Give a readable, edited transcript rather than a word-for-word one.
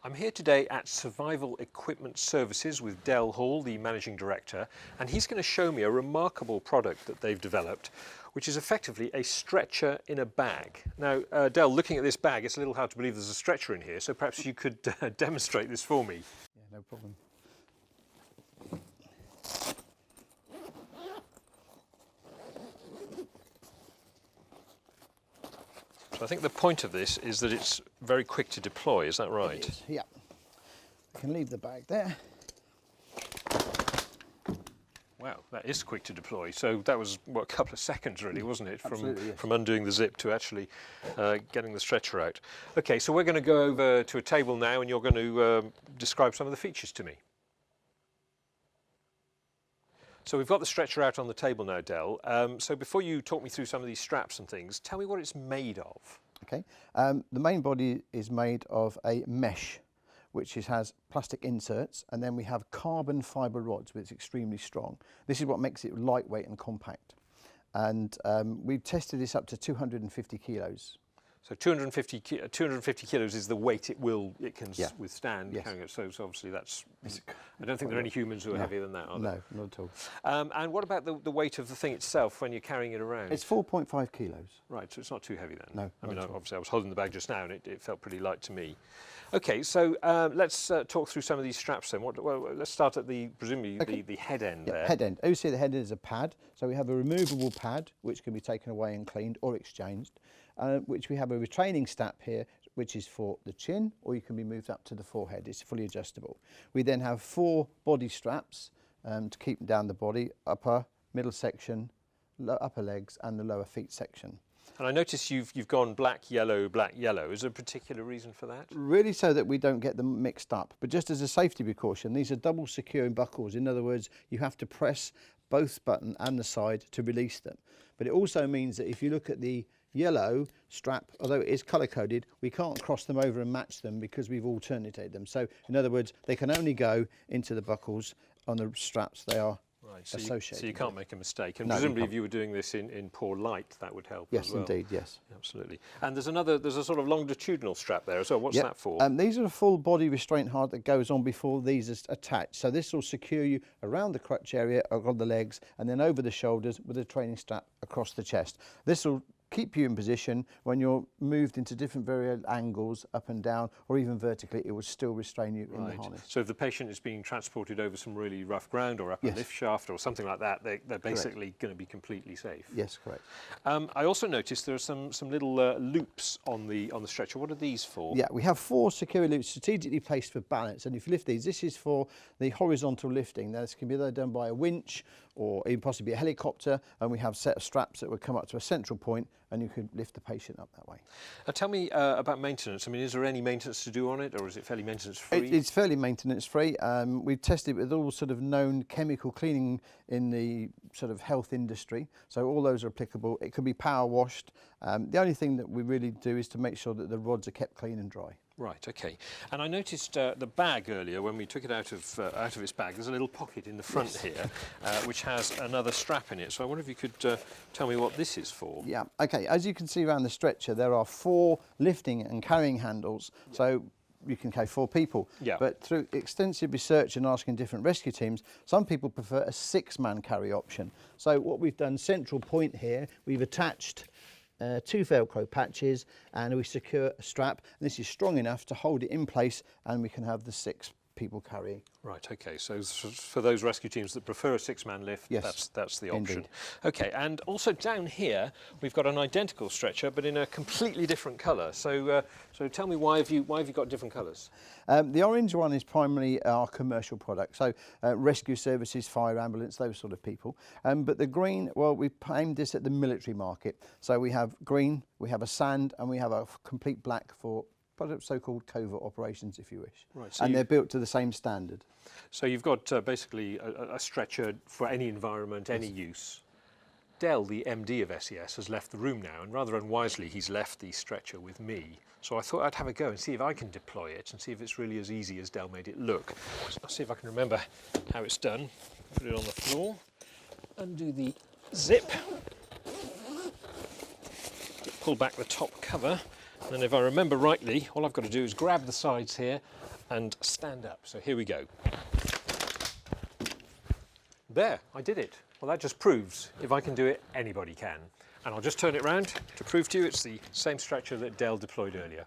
I'm here today at Survival Equipment Services with Del Hall, the Managing Director, and he's going to show me a remarkable product that they've developed, which is effectively a stretcher in a bag. Now, Del, looking at this bag, it's a little hard to believe there's a stretcher in here, so perhaps you could demonstrate this for me. Yeah, no problem. So I think the point of this is that it's very quick to deploy, is that right? It is, yeah. I can leave the bag there. Wow, that is quick to deploy. So that was, what, a couple of seconds really, wasn't it? Absolutely, yes. From undoing the zip to actually getting the stretcher out. Okay, so we're going to go over to a table now and you're going to describe some of the features to me. So we've got the stretcher out on the table now, Del. So before you talk me through some of these straps and things, tell me what it's made of. Okay, the main body is made of a mesh, which has plastic inserts, and then we have carbon fibre rods, which is extremely strong. This is what makes it lightweight and compact. And we've tested this up to 250 kilos. So 250 kilos is the weight it can withstand. Yes. Carrying it. So obviously that's, I don't think there are any humans who are heavier than that, are there? No, not at all. And what about the weight of the thing itself when you're carrying it around? It's 4.5 kilos. Right, so it's not too heavy then? No. I mean, obviously I was holding the bag just now and it felt pretty light to me. Okay, so let's talk through some of these straps then. Well, let's start at presumably the head end there. Head end. Obviously the head end is a pad, so we have a removable pad which can be taken away and cleaned or exchanged, which we have a retraining strap here which is for the chin, or you can be moved up to the forehead. It's fully adjustable. We then have 4 body straps to keep down the body, upper, middle section, upper legs and the lower feet section. And I notice you've gone black, yellow, black, yellow. Is there a particular reason for that? Really so that we don't get them mixed up. But just as a safety precaution, these are double securing buckles. In other words, you have to press both button and the side to release them. But it also means that if you look at the yellow strap, although it is colour coded, we can't cross them over and match them because we've alternated them. So in other words, they can only go into the buckles on the straps they are associated. So you can't make a mistake. And no, presumably if you were doing this in poor light, that would help yes, as well. Yes, indeed, yes. Absolutely. And there's a sort of longitudinal strap there as well. What's that for? These are a full body restraint hard that goes on before these are attached. So this will secure you around the crutch area, on the legs, and then over the shoulders with a training strap across the chest. This will keep you in position when you're moved into different various angles, up and down, or even vertically. It will still restrain you in the harness. So if the patient is being transported over some really rough ground or up a lift shaft or something like that, they're basically going to be completely safe. Yes, correct. I also noticed there are some little loops on the stretcher. What are these for? Yeah, we have 4 security loops strategically placed for balance. And if you lift these, this is for the horizontal lifting. Now, this can be either done by a winch or even possibly a helicopter, and we have a set of straps that would come up to a central point and you could lift the patient up that way. Now tell me about maintenance. I mean, is there any maintenance to do on it, or is it fairly maintenance free? It's fairly maintenance free. We've tested it with all sort of known chemical cleaning in the sort of health industry, so all those are applicable. It can be power washed. The only thing that we really do is to make sure that the rods are kept clean and dry. Right, okay. And I noticed the bag earlier, when we took it out of its bag, there's a little pocket in the front here, which has another strap in it. So I wonder if you could tell me what this is for. Yeah, okay. As you can see around the stretcher, there are 4 lifting and carrying handles. So you can carry 4 people. Yeah. But through extensive research and asking different rescue teams, some people prefer a 6-man carry option. So what we've done, central point here, we've attached 2 Velcro patches and we secure a strap. And this is strong enough to hold it in place and we can have the 6 people carrying. Right, okay, so for those rescue teams that prefer a 6-man lift, yes, that's the option. indeed. Okay, and also down here we've got an identical stretcher but in a completely different colour. So tell me, why have you got different colours? The orange one is primarily our commercial product, so rescue services, fire ambulance, those sort of people. But the green, well, we've aimed this at the military market. So we have green, we have a sand, and we have a complete black for so-called covert operations, if you wish. Right, so and they're built to the same standard. So you've got basically a stretcher for any environment, any use. Del, the MD of SES, has left the room now, and rather unwisely he's left the stretcher with me. So I thought I'd have a go and see if I can deploy it and see if it's really as easy as Del made it look. So I'll see if I can remember how it's done. Put it on the floor, undo the zip, pull back the top cover, And if I remember rightly, all I've got to do is grab the sides here and stand up. So here we go. There, I did it. Well, that just proves if I can do it, anybody can. And I'll just turn it round to prove to you it's the same stretcher that Dell deployed earlier.